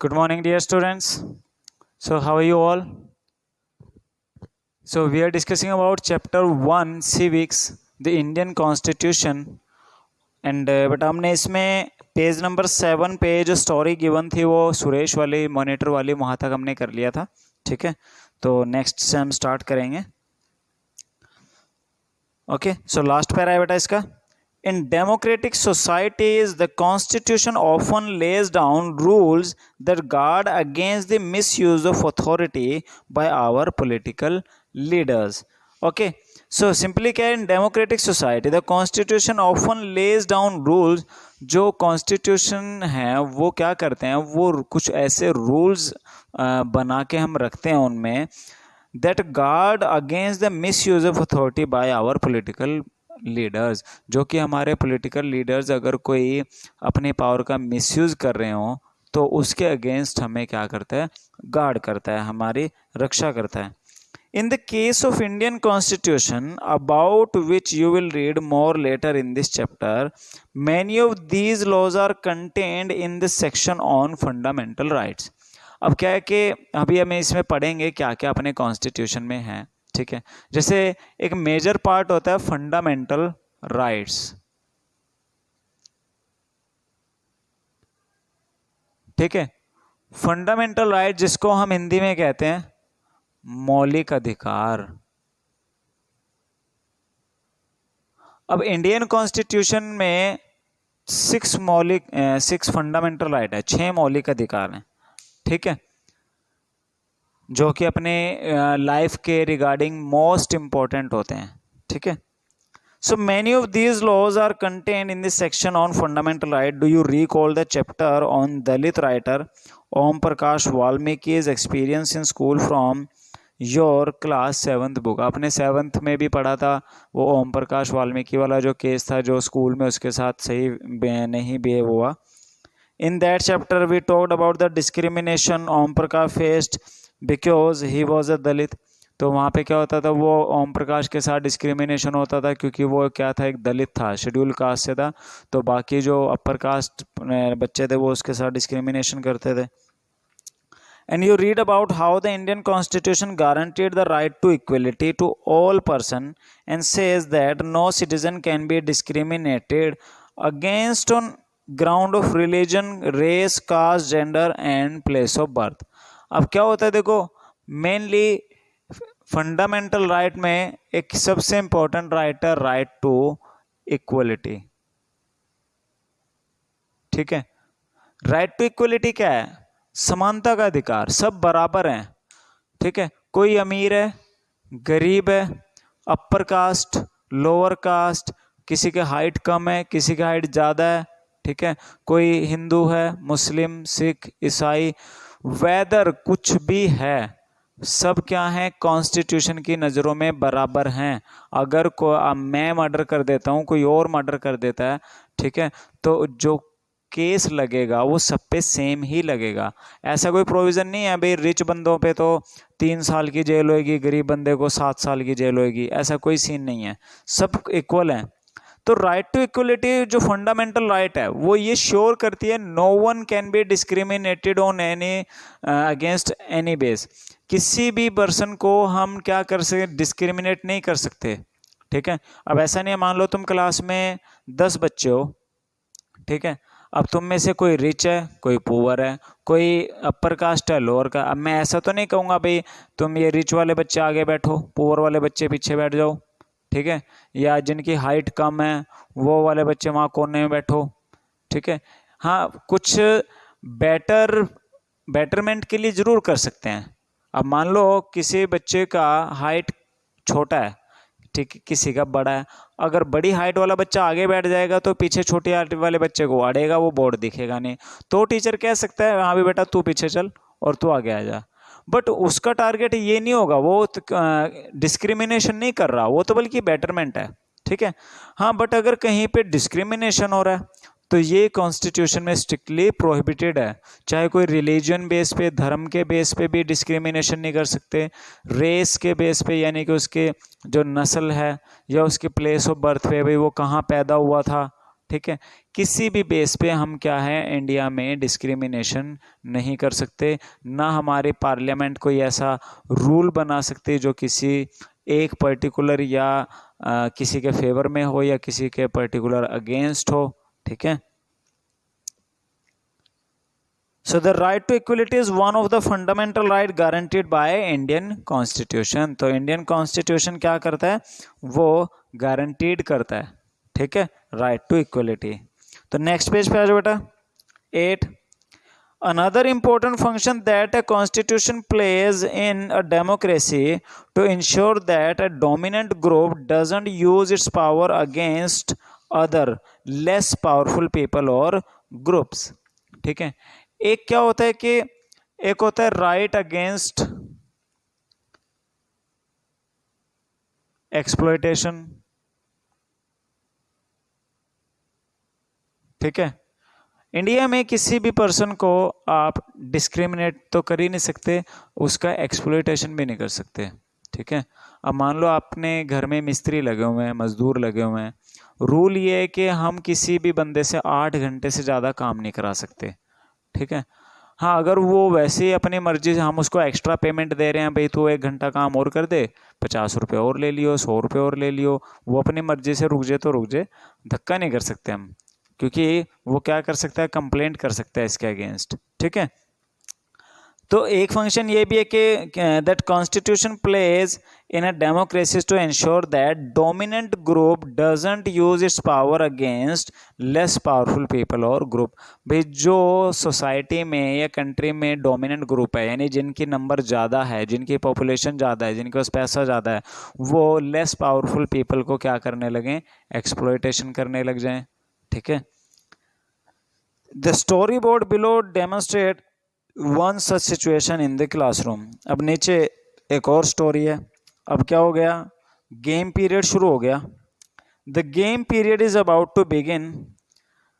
Good morning, dear students. So, how are you all? So, we are discussing about chapter 1 civics, the Indian Constitution. And but हमने इसमें page number 7 पे जो story given थी वो सुरेश वाली monitor वाली वहाँ तक हमने कर लिया था. ठीक है, तो नेक्स्ट से हम स्टार्ट करेंगे. ओके, सो लास्ट पैरा है बेटा इसका. In democratic societies, the constitution often lays down rules that guard against the misuse of authority by our political leaders. Okay, so simply क्या है, in democratic society, the constitution often lays down rules. जो constitution है वो क्या करते हैं, वो कुछ ऐसे rules बना के हम रखते हैं उनमें that guard against the misuse of authority by our political leaders. जो कि हमारे पॉलिटिकल लीडर्स अगर कोई अपने पावर का मिसयूज़ कर रहे हो तो उसके अगेंस्ट हमें क्या करता है, गार्ड करता है, हमारी रक्षा करता है. In the case of Indian constitution about which you will read more later in this chapter, many of these laws are contained in the section on fundamental rights. अब क्या है कि अभी हमें इसमें पढ़ेंगे क्या क्या अपने कॉन्स्टिट्यूशन में है. ठीक है, जैसे एक मेजर पार्ट होता है फंडामेंटल राइट्स. ठीक है, फंडामेंटल राइट जिसको हम हिंदी में कहते हैं मौलिक अधिकार. अब इंडियन कॉन्स्टिट्यूशन में 6 फंडामेंटल राइट है, 6 मौलिक अधिकार हैं. ठीक है, जो कि अपने लाइफ के रिगार्डिंग मोस्ट इम्पॉर्टेंट होते हैं. ठीक है, so many of these laws are contained in this section on fundamental right. Do you recall the chapter on Dalit writer Om Prakash Valmiki's experience in school from your class 7th book. आपने 7th में भी पढ़ा था वो ओम प्रकाश वाल्मीकि वाला जो केस था, जो स्कूल में उसके साथ सही नहीं बिहेव हुआ. In that chapter we talked about the discrimination Om Prakash faced because he was a Dalit. तो वहाँ पे क्या होता था, वो ओम प्रकाश के साथ डिस्क्रिमिनेशन होता था क्योंकि वो क्या था, एक दलित था, शेड्यूल कास्ट से था. तो बाकी जो अपर कास्ट बच्चे थे वो उसके साथ डिस्क्रिमिनेशन करते थे. And you read about how the Indian constitution guaranteed the right to equality to all person and says that no citizen can be discriminated against on ground of religion, race, caste, gender and place of birth. अब क्या होता है, देखो mainly fundamental right में एक सबसे important right है right to equality. ठीक है, राइट टू इक्वलिटी क्या है, समानता का अधिकार, सब बराबर हैं. ठीक है, कोई अमीर है, गरीब है, अपर कास्ट, लोअर कास्ट, किसी के हाइट कम है, किसी की हाइट ज़्यादा है. ठीक है, कोई हिंदू है, मुस्लिम, सिख, ईसाई, वेदर कुछ भी है, सब क्या है, कॉन्स्टिट्यूशन की नज़रों में बराबर हैं. अगर मैं मर्डर कर देता हूँ, कोई और मर्डर कर देता है, ठीक है, तो जो केस लगेगा वो सब पे सेम ही लगेगा. ऐसा कोई प्रोविज़न नहीं है भाई रिच बंदों पे तो 3 साल की जेल होएगी, गरीब बंदे को 7 साल की जेल होएगी, ऐसा कोई सीन नहीं है, सब इक्वल हैं. तो राइट टू इक्वलिटी जो फंडामेंटल राइट है वो ये श्योर करती है no one can be discriminated on any against any base. किसी भी पर्सन को हम क्या कर सकते, डिस्क्रिमिनेट नहीं कर सकते. ठीक है, अब ऐसा नहीं है, मान लो तुम क्लास में 10 बच्चे हो. ठीक है, अब तुम में से कोई रिच है, कोई पुअर है, कोई अपर कास्ट है, लोअर का. अब मैं ऐसा तो नहीं कहूँगा भाई तुम ये रिच वाले बच्चे आगे बैठो, पुअर वाले बच्चे पीछे बैठ जाओ. ठीक है, या जिनकी हाइट कम है वो वाले बच्चे वहाँ कोने में बैठो. ठीक है, हाँ कुछ बेटरमेंट के लिए ज़रूर कर सकते हैं. अब मान लो किसी बच्चे का हाइट छोटा है, ठीक है, किसी का बड़ा है, अगर बड़ी हाइट वाला बच्चा आगे बैठ जाएगा तो पीछे छोटी हाइट वाले बच्चे को अड़ेगा, वो बोर्ड दिखेगा नहीं. तो टीचर कह सकता है हाँ भी बेटा तू पीछे चल और तू आगे आ जा. बट उसका टारगेट ये नहीं होगा, वो डिस्क्रिमिनेशन नहीं कर रहा, वो तो बल्कि बेटरमेंट है. ठीक है, हाँ बट अगर कहीं पे डिस्क्रिमिनेशन हो रहा है तो ये कॉन्स्टिट्यूशन में स्ट्रिक्टली प्रोहिबिटेड है. चाहे कोई रिलीजन बेस पे, धर्म के बेस पे भी डिस्क्रिमिनेशन नहीं कर सकते, रेस के बेस पे यानी कि उसके जो नस्ल है या उसके प्लेस ऑफ बर्थ पे, भाई वो कहाँ पैदा हुआ था, ठीक है, किसी भी बेस पे हम क्या है इंडिया में डिस्क्रिमिनेशन नहीं कर सकते, ना हमारे पार्लियामेंट कोई ऐसा रूल बना सकते जो किसी एक पर्टिकुलर या किसी के फेवर में हो या किसी के पर्टिकुलर अगेंस्ट हो, ठीक है। So the right to equality is one of the fundamental right guaranteed by Indian Constitution. तो Indian Constitution क्या करता है, वो गारंटीड करता है, ठीक है, राइट टू इक्वलिटी। तो नेक्स्ट पेज पे आ जाओ बेटा। 8 Another important function that a constitution plays in a democracy to ensure that a dominant group doesn't use its power against other less powerful people or groups, ठीक है। एक क्या होता है कि एक होता है राइट अगेंस्ट एक्सप्लॉयटेशन, ठीक है। इंडिया में किसी भी पर्सन को आप डिस्क्रिमिनेट तो कर ही नहीं सकते, उसका एक्सप्लॉयटेशन भी नहीं कर सकते, ठीक है। अब मान लो आपने घर में मिस्त्री लगे हुए हैं, मजदूर लगे हुए हैं, रूल ये है कि हम किसी भी बंदे से 8 घंटे से ज़्यादा काम नहीं करा सकते, ठीक है। हाँ, अगर वो वैसे ही अपनी मर्जी से हम उसको एक्स्ट्रा पेमेंट दे रहे हैं, भाई तू 1 घंटा काम और कर दे, 50 रुपये और ले लियो, 100 रुपये और ले लियो, वो अपनी मर्जी से रुक जाए तो रुक जाए, धक्का नहीं कर सकते हम, क्योंकि वो क्या कर सकता है, कंप्लेंट कर सकता है इसके अगेंस्ट, ठीक है। तो एक फंक्शन ये भी है कि that constitution plays in a democracy to ensure that dominant group doesn't use its power against less powerful people और ग्रुप। भाई जो सोसाइटी में या कंट्री में डोमिनेंट ग्रुप है, यानी जिनकी नंबर ज़्यादा है, जिनकी पॉपुलेशन ज़्यादा है, जिनके पास पैसा ज़्यादा है, वो लेस पावरफुल पीपल को क्या करने लगें, एक्सप्लॉयटेशन करने लग जाएं, ठीक है। The story board below demonstrate one such situation in the classroom. अब नीचे एक और स्टोरी है। अब क्या हो गया, गेम पीरियड शुरू हो गया। The game period is about to begin,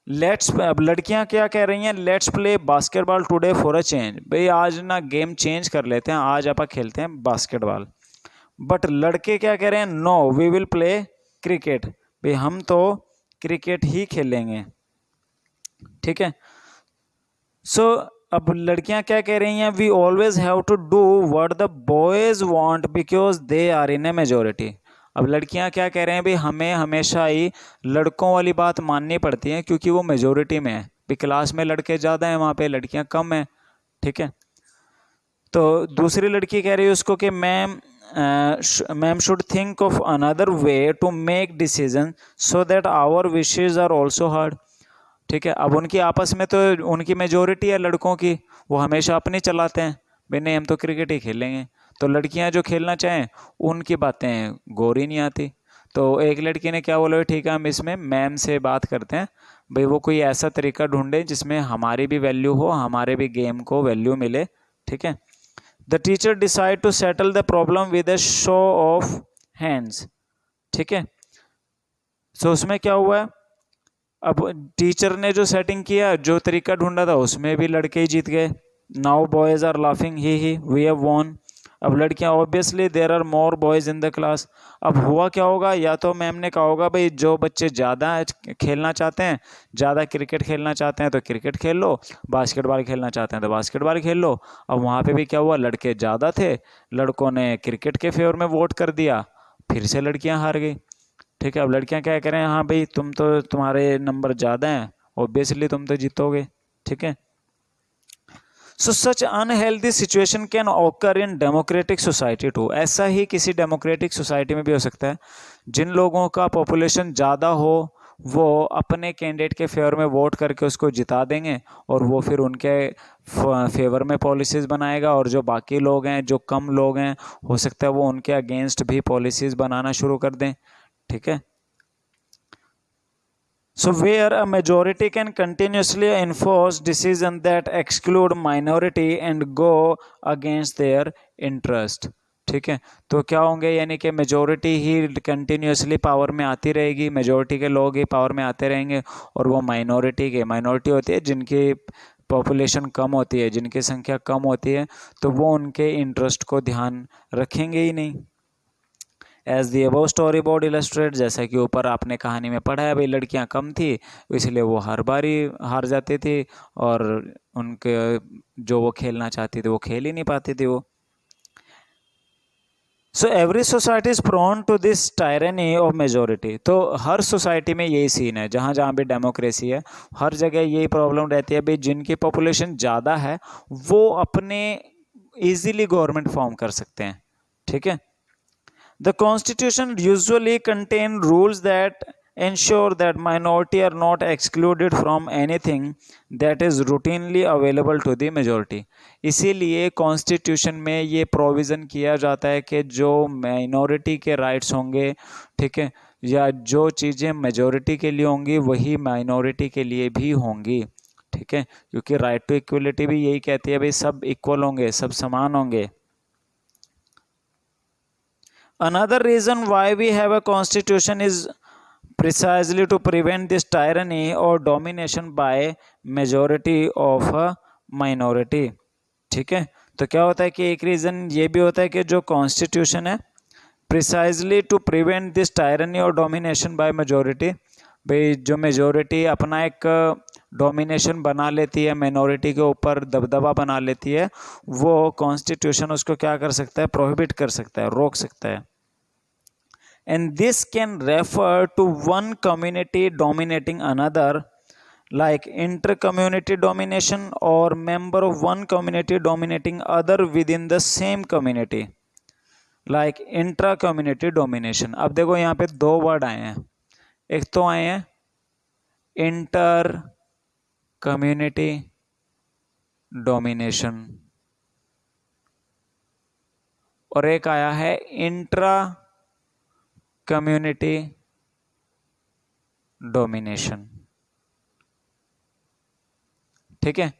let's, अब लड़कियां क्या कह रही हैं, let's play basketball today for a change. भाई आज ना गेम चेंज कर लेते हैं, आज आप खेलते हैं बास्केटबॉल। बट लड़के क्या कह रहे हैं, no we will play cricket, भाई हम तो क्रिकेट ही खेलेंगे, ठीक है। सो अब लड़कियां क्या कह रही हैं, we always have to do what the boys want because they are in a majority. अब लड़कियां क्या कह रहे हैं, भाई हमें हमेशा ही लड़कों वाली बात माननी पड़ती है क्योंकि वो मेजोरिटी में है, भी क्लास में लड़के ज़्यादा हैं, वहाँ पे लड़कियां कम हैं, ठीक है। तो दूसरी लड़की कह रही है उसको कि ma'am should think of another way to make decision so that our wishes are also heard, ठीक है। अब उनकी आपस में तो उनकी मेजोरिटी है लड़कों की, वो हमेशा अपने चलाते हैं, भाई नहीं हम तो क्रिकेट ही खेलेंगे। तो लड़कियां जो खेलना चाहें उनकी बातें गौर ही नहीं आती। तो एक लड़की ने क्या बोला, ठीक है हम इसमें मैम से बात करते हैं, भाई वो कोई ऐसा तरीका ढूंढे जिसमें हमारी भी वैल्यू हो, हमारे भी गेम को वैल्यू मिले, ठीक है। The teacher decide to settle the problem with a show of hands, ठीक है। सो उसमें क्या हुआ है, अब टीचर ने जो सेटिंग किया, जो तरीका ढूंढा था, उसमें भी लड़के ही जीत गए। नाउ बॉयज आर लाफिंग ही वी हैव वॉन। अब लड़कियां, obviously there are more boys in the class. अब हुआ क्या होगा, या तो मैम ने कहा होगा भाई जो बच्चे ज़्यादा खेलना चाहते हैं, ज़्यादा क्रिकेट खेलना चाहते हैं तो क्रिकेट खेल लो, बास्केटबॉल खेलना चाहते हैं तो बास्केटबॉल खेल लो। अब वहाँ पे भी क्या हुआ, लड़के ज़्यादा थे, लड़कों ने क्रिकेट के फेवर में वोट कर दिया, फिर से लड़कियाँ हार गई, ठीक है। अब लड़कियां क्या करें, हाँ भाई तुम तो, तुम्हारे नंबर ज़्यादा हैं, ऑब्वियसली तुम तो जीतोगे, ठीक है। So such unhealthy situation can occur in democratic society too. ऐसा ही किसी डेमोक्रेटिक सोसाइटी में भी हो सकता है, जिन लोगों का पॉपुलेशन ज़्यादा हो वो अपने कैंडिडेट के फेवर में वोट करके उसको जिता देंगे और वो फिर उनके फेवर में पॉलिसीज़ बनाएगा, और जो बाकी लोग हैं, जो कम लोग हैं, हो सकता है वो उनके अगेंस्ट भी पॉलिसीज़ बनाना शुरू कर दें, ठीक है। So where a majority can continuously enforce decisions that exclude minority and go against their interest, ठीक है। तो क्या होंगे, यानी कि मेजोरिटी ही कंटिन्यूसली पावर में आती रहेगी, मेजोरिटी के लोग ही पावर में आते रहेंगे, और वो माइनॉरिटी होती है जिनकी पॉपुलेशन कम होती है, जिनकी संख्या कम होती है, तो वो उनके इंटरेस्ट को ध्यान रखेंगे ही नहीं। As the above story board illustrate, जैसा कि ऊपर आपने कहानी में पढ़ा है भाई, लड़कियां कम थी इसलिए वो हर बारी हार जाती थी और उनके जो वो खेलना चाहती थी वो खेल ही नहीं पाती थी वो। So every society is prone to this tyranny of majority. तो हर सोसाइटी में यही सीन है, जहाँ जहाँ भी डेमोक्रेसी है हर जगह यही प्रॉब्लम रहती है भाई, जिनकी पॉपुलेशन ज़्यादा है वो अपने इजीली गवर्नमेंट फॉर्म कर सकते हैं, ठीक है। The Constitution usually contain rules that ensure that minority are not excluded from anything that is routinely available to the majority। इसीलिए कॉन्स्टिट्यूशन में ये प्रोविज़न किया जाता है कि जो माइनॉरिटी के राइट्स होंगे, ठीक है, या जो चीज़ें मेजॉरिटी के लिए होंगी वही माइनॉरिटी के लिए भी होंगी, ठीक है, क्योंकि राइट टू इक्वलिटी भी यही कहती है भाई सब इक्वल होंगे, सब समान होंगे। Another reason why we have a constitution is precisely to prevent this tyranny or domination by majority of a minority, ठीक है। तो क्या होता है कि एक रीज़न ये भी होता है कि जो कॉन्स्टिट्यूशन है precisely to prevent this tyranny और डोमिनेशन बाय मेजोरिटी, भाई जो मेजोरिटी अपना एक डोमिनेशन बना लेती है, माइनॉरिटी के ऊपर दबदबा बना लेती है, वो कॉन्स्टिट्यूशन उसको क्या कर सकता है, प्रोहिबिट कर सकता है, रोक सकता है। And this can refer to one community dominating another, like inter-community domination, or member of one community dominating other within the same community, like intra-community domination। अब देखो यहाँ पे दो वर्ड आए हैं, एक तो आए हैं इंटर कम्युनिटी डोमिनेशन और एक आया है इंट्रा कम्युनिटी डोमिनेशन, ठीक है।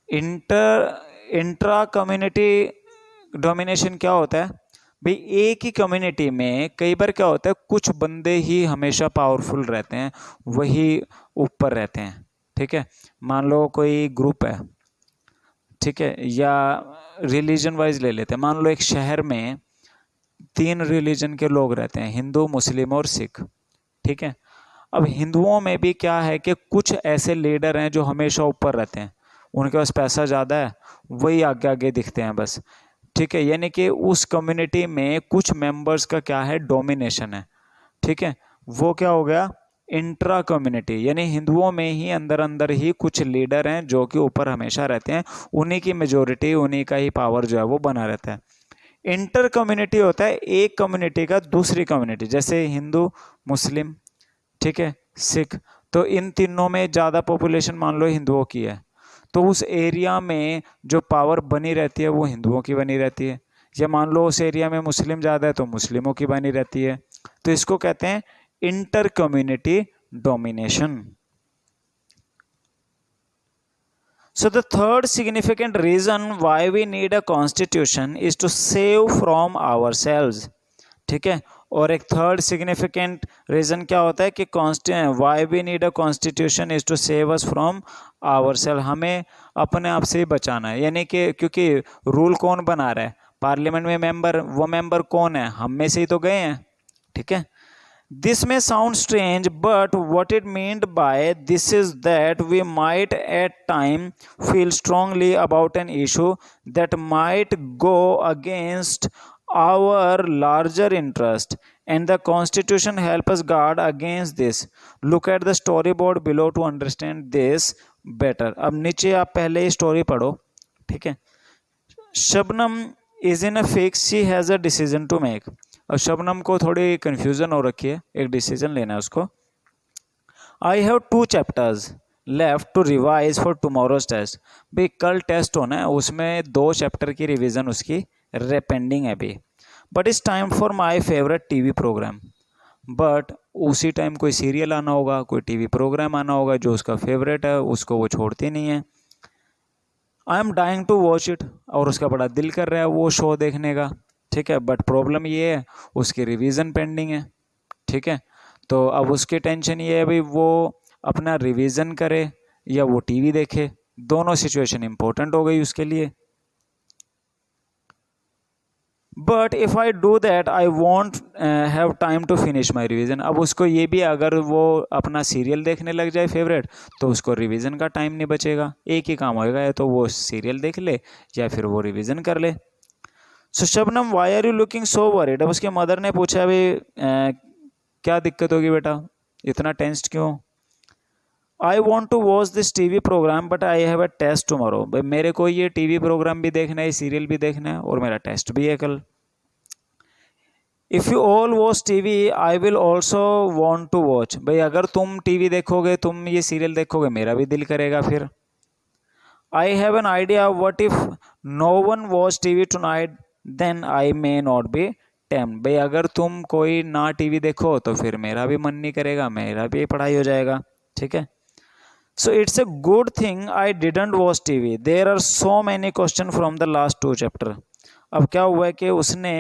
इंट्रा कम्युनिटी डोमिनेशन क्या होता है भाई, एक ही कम्युनिटी में कई बार क्या होता है कुछ बंदे ही हमेशा पावरफुल रहते हैं, वही ऊपर रहते हैं, ठीक है। मान लो कोई ग्रुप है, ठीक है, या रिलीजन वाइज ले लेते हैं, मान लो एक शहर में 3 रिलीजन के लोग रहते हैं, हिंदू, मुस्लिम और सिख, ठीक है। अब हिंदुओं में भी क्या है कि कुछ ऐसे लीडर हैं जो हमेशा ऊपर रहते हैं, उनके पास पैसा ज़्यादा है, वही आगे आगे दिखते हैं बस, ठीक है। यानी कि उस कम्युनिटी में कुछ मेंबर्स का क्या है, डोमिनेशन है, ठीक है। वो क्या हो गया, इंट्रा कम्युनिटी, यानी हिंदुओं में ही अंदर अंदर ही कुछ लीडर हैं जो कि ऊपर हमेशा रहते हैं, उन्हीं की मेजोरिटी, उन्हीं का ही पावर जो है वो बना रहता है। इंटर कम्युनिटी होता है एक कम्युनिटी का दूसरी कम्युनिटी, जैसे हिंदू, मुस्लिम, ठीक है, सिख, तो इन तीनों में ज़्यादा पॉपुलेशन मान लो हिंदुओं की है, तो उस एरिया में जो पावर बनी रहती है वो हिंदुओं की बनी रहती है, या मान लो उस एरिया में मुस्लिम ज़्यादा है तो मुस्लिमों की बनी रहती है, तो इसको कहते हैं inter community domination. So the third significant reason why we need a constitution is to save from ourselves, ठीक है। और एक थर्ड सिग्निफिकेंट रीजन क्या होता है कि why we need a constitution is to save us from ourself, हमें अपने आप से ही बचाना है, यानी कि क्योंकि रूल कौन बना रहा है, पार्लियामेंट में मेंबर, वो मेंबर कौन है, हम में से ही तो गए हैं, ठीक है। This may sound strange, but what it meant by this is that we might at time feel strongly about an issue that might go against our larger interest, and the Constitution helps us guard against this. Look at the storyboard below to understand this better. अब नीचे आप पहले ही story पढ़ो, ठीक है। Shabnam is in a fix, she has a decision to make। अब शबनम को थोड़ी कन्फ्यूज़न हो रखी है, एक डिसीजन लेना है उसको। I have 2 chapters left to revise for tomorrow's test, भाई कल टेस्ट होना है, उसमें 2 चैप्टर की रिवीजन उसकी पेंडिंग है अभी। But it's time for my favourite TV programme, but उसी टाइम कोई सीरियल आना होगा, कोई टीवी प्रोग्राम आना होगा जो उसका फेवरेट है, उसको वो छोड़ती नहीं है। I am dying to watch it, और उसका बड़ा दिल कर रहा है वो शो देखने का, ठीक है, बट प्रॉब्लम ये है उसकी रिवीजन पेंडिंग है, ठीक है। तो अब उसकी टेंशन ये है भाई वो अपना रिवीजन करे या वो टीवी देखे, दोनों सिचुएशन इंपॉर्टेंट हो गई उसके लिए। But if I do that I won't have time to finish my revision. अब उसको ये भी, अगर वो अपना सीरियल देखने लग जाए फेवरेट, तो उसको रिवीजन का टाइम नहीं बचेगा। एक ही काम होएगा, या तो वो सीरियल देख ले या फिर वो रिवीजन कर ले। So Shabnam why are you looking so worried. अब उसके मदर ने पूछा, भाई क्या दिक्कत होगी बेटा, इतना टेंस्ड क्यों। I want to watch this TV programme but I have a test tomorrow. भाई मेरे को ये टीवी प्रोग्राम भी देखना है, सीरियल भी देखना है, और मेरा टेस्ट भी है कल। If you all watch TV I will also want to watch. भाई अगर तुम टीवी देखोगे, तुम ये सीरियल देखोगे, मेरा भी दिल करेगा फिर। I have an idea what if no one watch TV tonight then I may not be tempt. भाई अगर तुम कोई ना टीवी देखो तो फिर मेरा भी मन नहीं करेगा, मेरा भी पढ़ाई हो जाएगा। ठीक है। So it's a good thing I didn't watch TV. There are so many questions from the last 2 chapter. अब क्या हुआ है कि उसने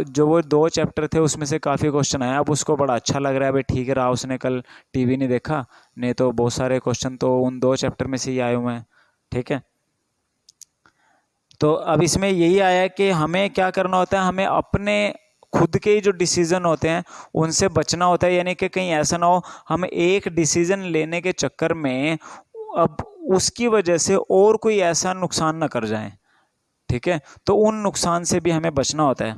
जो वो 2 चैप्टर थे उसमें से काफ़ी क्वेश्चन आया। अब उसको बड़ा अच्छा लग रहा है, भाई ठीक है रहा उसने कल टीवी नहीं देखा, नहीं तो बहुत सारे क्वेश्चन तो उन 2 चैप्टर में से ही आए हुए हैं। ठीक है। तो अब इसमें यही आया है कि हमें क्या करना होता है, हमें अपने खुद के जो डिसीजन होते हैं उनसे बचना होता है। यानी कि कहीं ऐसा ना हो हम एक डिसीजन लेने के चक्कर में अब उसकी वजह से और कोई ऐसा नुकसान ना कर जाए। ठीक है। तो उन नुकसान से भी हमें बचना होता है।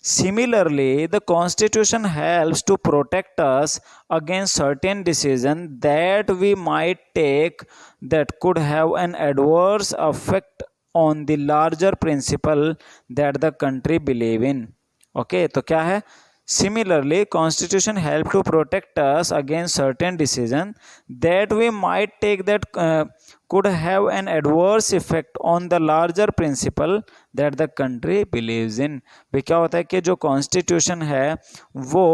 Similarly, the Constitution helps to protect us against certain decisions that we might take that could have an adverse effect on the larger principle that the country believe in. Okay, तो क्या है? Similarly, Constitution help to protect us against certain decisions that we might take that could have an adverse effect on the larger principle that the country believes in. भी क्या होता है कि जो constitution है वो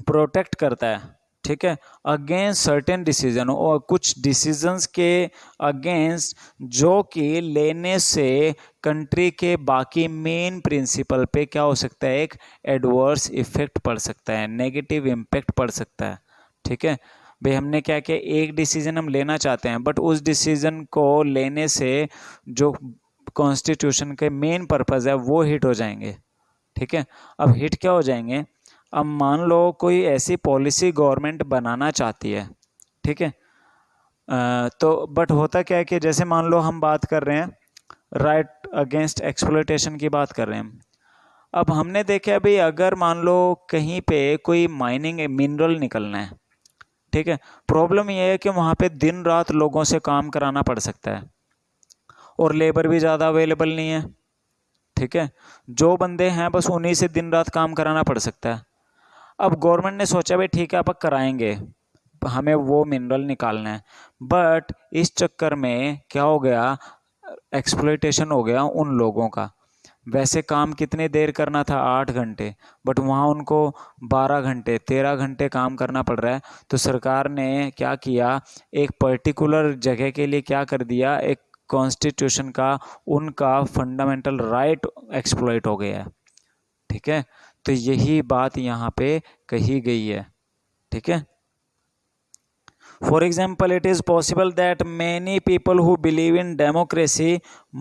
प्रोटेक्ट करता है, ठीक है, अगेंस्ट सर्टेन डिसीजन, और कुछ डिसीजंस के अगेंस्ट जो कि लेने से कंट्री के बाकी मेन प्रिंसिपल पे क्या हो सकता है, एक एडवर्स इफेक्ट पड़ सकता है, नेगेटिव इम्पैक्ट पड़ सकता है। ठीक है भाई, हमने क्या किया, एक डिसीजन हम लेना चाहते हैं बट उस डिसीजन को लेने से जो कॉन्स्टिट्यूशन के मेन पर्पज़ है वो हिट हो जाएंगे। ठीक है। अब हिट क्या हो जाएंगे, अब मान लो कोई ऐसी पॉलिसी गवर्नमेंट बनाना चाहती है, ठीक है, तो बट होता क्या है कि जैसे मान लो हम बात कर रहे हैं राइट अगेंस्ट एक्सप्लॉयटेशन की बात कर रहे हैं। अब हमने देखा भाई अगर मान लो कहीं पे कोई माइनिंग मिनरल निकलना है, ठीक है, प्रॉब्लम यह है कि वहाँ पे दिन रात लोगों से काम कराना पड़ सकता है और लेबर भी ज़्यादा अवेलेबल नहीं है। ठीक है, जो बंदे हैं बस उन्हीं से दिन रात काम कराना पड़ सकता है। अब गवर्नमेंट ने सोचा भाई ठीक है आप कराएंगे, हमें वो मिनरल निकालना है, बट इस चक्कर में क्या हो गया, एक्सप्लॉयटेशन हो गया उन लोगों का। वैसे काम कितने देर करना था, 8 घंटे, बट वहाँ उनको 12 घंटे 13 घंटे काम करना पड़ रहा है। तो सरकार ने क्या किया, एक पर्टिकुलर जगह के लिए क्या कर दिया, एक कॉन्स्टिट्यूशन का उनका फंडामेंटल राइट एक्सप्लॉइट हो गया है। ठीक है, तो यही बात यहाँ पे कही गई है। ठीक है। For example, it is possible that many people who believe in democracy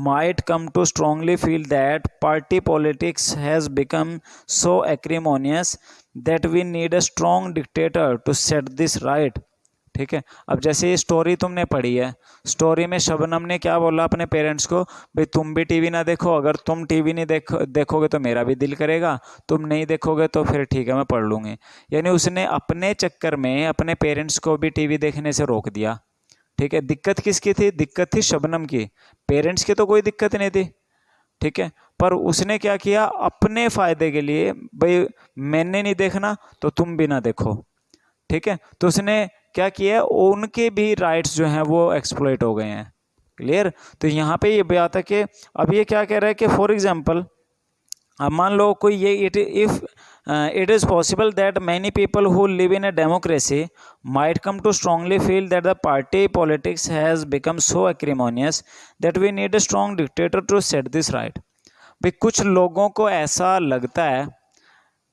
might come to strongly feel that party politics has become so acrimonious that we need a strong dictator to set this right. ठीक है। अब जैसे ये story तुमने पढ़ी है, story में शबनम ने क्या बोला अपने पेरेंट्स को, भाई तुम भी टीवी ना देखो, अगर तुम टीवी नहीं देखोगे तो मेरा भी दिल करेगा, तुम नहीं देखोगे तो फिर ठीक है मैं पढ़ लूँगी। यानी उसने अपने चक्कर में अपने पेरेंट्स को भी टीवी देखने से रोक दिया। ठीक है, दिक्कत किसकी थी, दिक्कत थी शबनम की, पेरेंट्स की तो कोई दिक्कत नहीं थी। ठीक है, पर उसने क्या किया, अपने फ़ायदे के लिए, भाई मैंने नहीं देखना तो तुम भी ना देखो। ठीक है, तो उसने क्या किया, उनके भी राइट्स जो हैं वो एक्सप्लॉइट हो गए हैं। क्लियर। तो यहाँ पे ये बात है कि अब ये क्या कह रहा है कि फॉर एग्जांपल अब मान लो कोई ये if it is possible that many people who live in a democracy might come to strongly feel that the party politics has become so acrimonious that we need a strong dictator to set this right. भाई कुछ लोगों को ऐसा लगता है,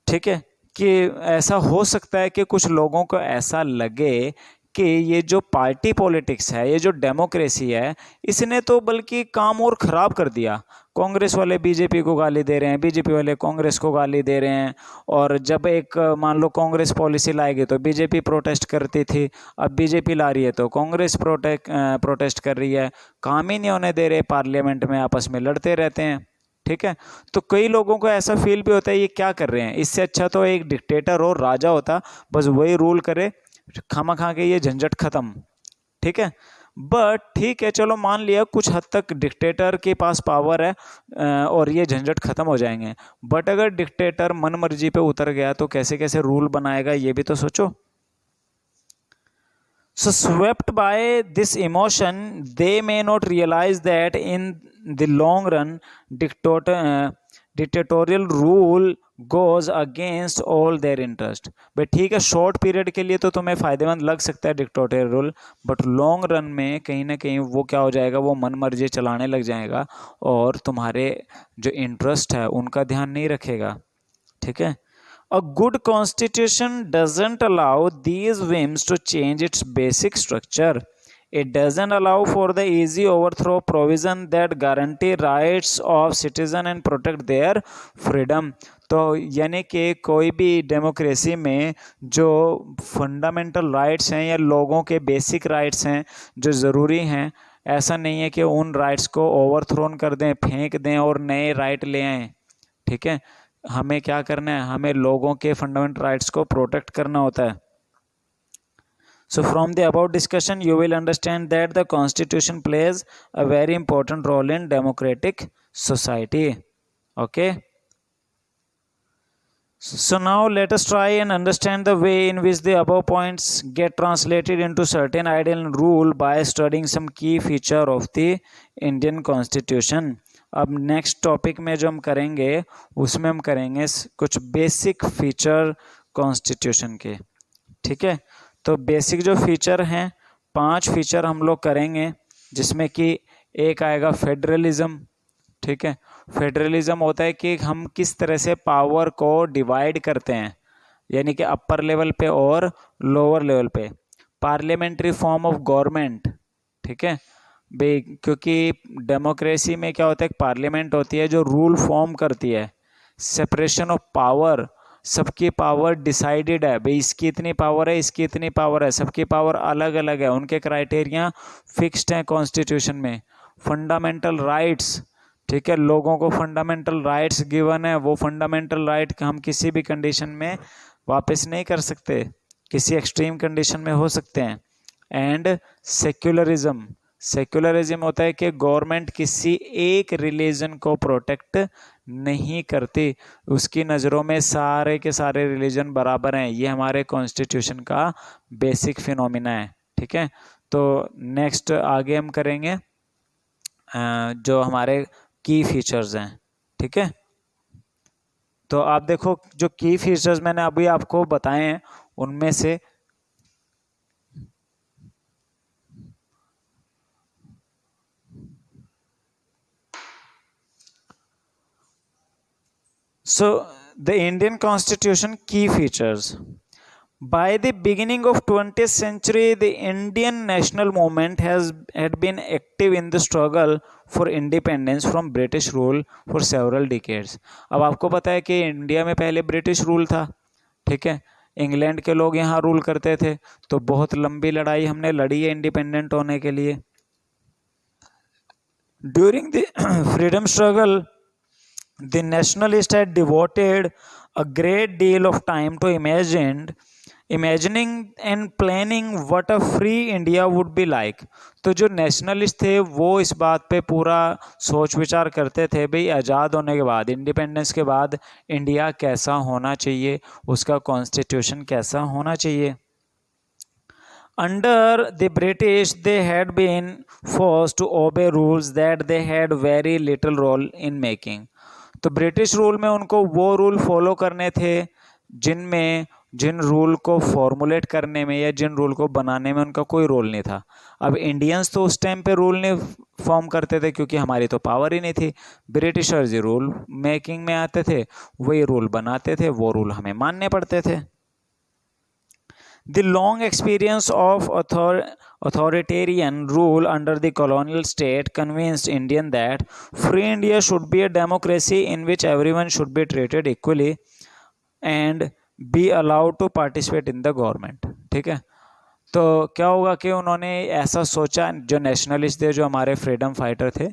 ठीक है, कि ऐसा हो सकता है कि कुछ लोगों को ऐसा लगे कि ये जो पार्टी पॉलिटिक्स है, ये जो डेमोक्रेसी है, इसने तो बल्कि काम और ख़राब कर दिया। कांग्रेस वाले बीजेपी को गाली दे रहे हैं, बीजेपी वाले कांग्रेस को गाली दे रहे हैं। और जब एक मान लो कांग्रेस पॉलिसी लाएगी तो बीजेपी प्रोटेस्ट करती थी, अब बीजेपी ला रही है तो कांग्रेस प्रोटेस्ट कर रही है। काम ही नहीं होने दे रहे, पार्लियामेंट में आपस में लड़ते रहते हैं। ठीक है, तो कई लोगों को ऐसा फील भी होता है ये क्या कर रहे हैं, इससे अच्छा तो एक डिक्टेटर और राजा होता, बस वही रूल करे, खामा खा के ये झंझट खत्म। ठीक है, बट ठीक है, चलो मान लिया कुछ हद तक डिक्टेटर के पास पावर है और ये झंझट खत्म हो जाएंगे। बट अगर डिक्टेटर मन मर्जी पे उतर गया तो कैसे कैसे रूल बनाएगा ये भी तो सोचो। So swept by this emotion, they may not realize that in the long run, dictatorial rule goes against all their interest. भाई ठीक है, शॉर्ट पीरियड के लिए तो तुम्हें फायदेमंद लग सकता है dictatorial rule, but long run में कहीं ना कहीं वो क्या हो जाएगा, वो मन मर्जी चलाने लग जाएगा और तुम्हारे जो इंटरेस्ट है उनका ध्यान नहीं रखेगा। ठीक है, A good constitution doesn't allow these whims to change its basic structure. It doesn't allow for the easy overthrow provision that guarantee rights of citizen and protect their freedom. तो यानी कि कोई भी डेमोक्रेसी में जो फंडामेंटल राइट्स हैं या लोगों के बेसिक राइट्स हैं जो ज़रूरी हैं, ऐसा नहीं है कि उन राइट्स को ओवरथ्रोन कर दें, फेंक दें और नए राइट ले आएँ। ठीक है, हमें क्या करना है, हमें लोगों के फंडामेंटल राइट्स को प्रोटेक्ट करना होता है। So from the about discussion you will understand that the constitution plays a very important role in democratic society. Okay, so now let us try and understand the way in which the above points get translated into certain ideal and rule by studying some key feature of the Indian Constitution. अब next topic में जो हम करेंगे उसमें हम करेंगे कुछ basic feature constitution के। ठीक है, तो बेसिक जो फीचर हैं 5 फीचर हम लोग करेंगे, जिसमें कि एक आएगा फेडरलिज्म। ठीक है, फेडरलिज्म होता है कि हम किस तरह से पावर को डिवाइड करते हैं, यानी कि अपर लेवल पे और लोअर लेवल पे। Parliamentary form of government. ठीक है भाई, क्योंकि डेमोक्रेसी में क्या होता है, पार्लियामेंट होती है जो रूल फॉर्म करती है। सेपरेशन ऑफ पावर, सबकी पावर डिसाइडेड है, भाई इसकी इतनी पावर है, इसकी इतनी पावर है, सबकी पावर अलग अलग है, उनके क्राइटेरिया फिक्स्ड हैं कॉन्स्टिट्यूशन में। फंडामेंटल राइट्स, ठीक है, लोगों को फंडामेंटल राइट्स गिवन है, वो फंडामेंटल राइट हम किसी भी कंडीशन में वापस नहीं कर सकते, किसी एक्सट्रीम कंडीशन में हो सकते हैं। एंड सेक्युलरिज्म, सेक्युलरिज्म होता है कि गवर्नमेंट किसी एक रिलीजन को प्रोटेक्ट नहीं करती, उसकी नज़रों में सारे के सारे रिलीजन बराबर हैं। ये हमारे कॉन्स्टिट्यूशन का बेसिक फिनोमिना है। ठीक है, तो नेक्स्ट आगे हम करेंगे जो हमारे की फीचर्स हैं। ठीक है, तो आप देखो जो की फीचर्स मैंने अभी आपको बताए हैं उनमें से So the Indian Constitution key features. By the beginning of 20th century, the Indian national movement had been active in the struggle for independence from British rule for several decades. अब आपको पता है कि इंडिया में पहले British rule था। ठीक है, इंग्लैंड के लोग यहाँ रूल करते थे, तो बहुत लंबी लड़ाई हमने लड़ी है इंडिपेंडेंट होने के लिए। During the freedom struggle, the nationalists had devoted a great deal of time to imagining and planning what a free India would be like. तो जो नेशनलिस्ट थे वो इस बात पे पूरा सोच विचार करते थे, भाई आज़ाद होने के बाद, इंडिपेंडेंस के बाद इंडिया कैसा होना चाहिए, उसका कॉन्स्टिट्यूशन कैसा होना चाहिए। Under the British, they had been forced to obey rules that they had very little role in making. तो ब्रिटिश रूल में उनको वो रूल फॉलो करने थे जिन रूल को फॉर्मुलेट करने में या जिन रूल को बनाने में उनका कोई रोल नहीं था। अब इंडियंस तो उस टाइम पे रूल नहीं फॉर्म करते थे क्योंकि हमारी तो पावर ही नहीं थी। ब्रिटिशर्स ही रूल मेकिंग में आते थे, वही रूल बनाते थे, वो रूल हमें मानने पड़ते थे। The long experience of authoritarian rule under the colonial state convinced Indian that free India should be a democracy in which everyone should be treated equally and be allowed to participate in the government. ठीक है, तो क्या होगा कि उन्होंने ऐसा सोचा, जो नेशनलिस्ट थे, जो हमारे फ्रीडम फाइटर थे,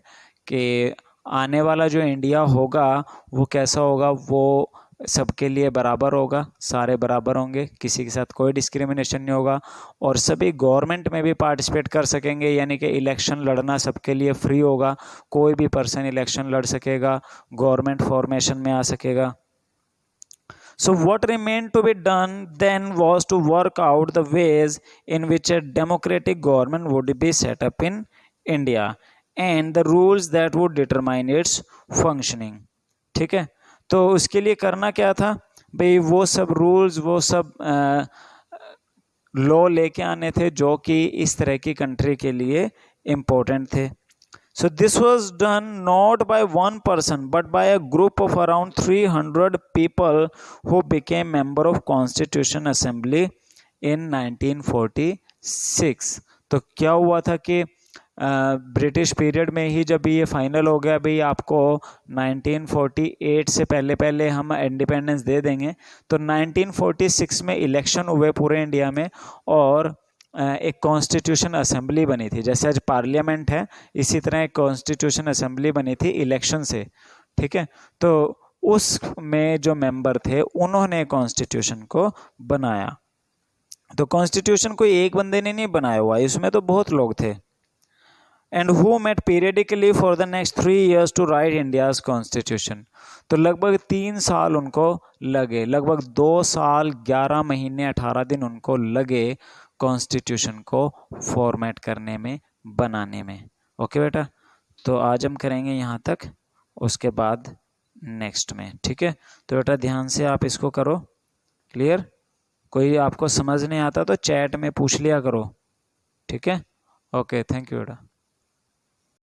कि आने वाला जो इंडिया होगा वो कैसा होगा, वो सबके लिए बराबर होगा, सारे बराबर होंगे, किसी के साथ कोई डिस्क्रिमिनेशन नहीं होगा, और सभी गवर्नमेंट में भी पार्टिसिपेट कर सकेंगे, यानी कि इलेक्शन लड़ना सबके लिए फ्री होगा, कोई भी पर्सन इलेक्शन लड़ सकेगा, गवर्नमेंट फॉर्मेशन में आ सकेगा. So what remained to be done then was to work out the ways in which a democratic government would be set up in India and the rules that would determine its functioning. ठीक है, तो उसके लिए करना क्या था भाई, वो सब रूल्स, वो सब लॉ लेके आने थे जो कि इस तरह की कंट्री के लिए इम्पोर्टेंट थे. So this was done not by one person but by a group of around 300 people who became member of Constitution Assembly in 1946. तो क्या हुआ था कि ब्रिटिश पीरियड में ही जब ये फाइनल हो गया भाई आपको 1948 से पहले पहले हम इंडिपेंडेंस दे देंगे, तो 1946 में इलेक्शन हुए पूरे इंडिया में और एक कॉन्स्टिट्यूशन असेंबली बनी थी. जैसे आज पार्लियामेंट है, इसी तरह एक कॉन्स्टिट्यूशन असेंबली बनी थी इलेक्शन से. ठीक है, तो उसमें जो मेंबर थे उन्होंने कॉन्स्टिट्यूशन को बनाया. तो कॉन्स्टिट्यूशन कोई एक बंदे ने नहीं बनाया हुआ, इसमें तो बहुत लोग थे. And who met periodically for the next 3 years to write India's constitution. तो लगभग 3 साल उनको लगे, लगभग 2 साल 11 महीने 18 दिन उनको लगे कॉन्स्टिट्यूशन को फॉर्मेट करने में, बनाने में. ओके बेटा, तो आज हम करेंगे यहाँ तक, उसके बाद नेक्स्ट में. ठीक है, तो बेटा ध्यान से आप इसको करो. क्लियर? कोई आपको समझ नहीं आता तो चैट में पूछ लिया करो. ठीक है, ओके, थैंक यू बेटा.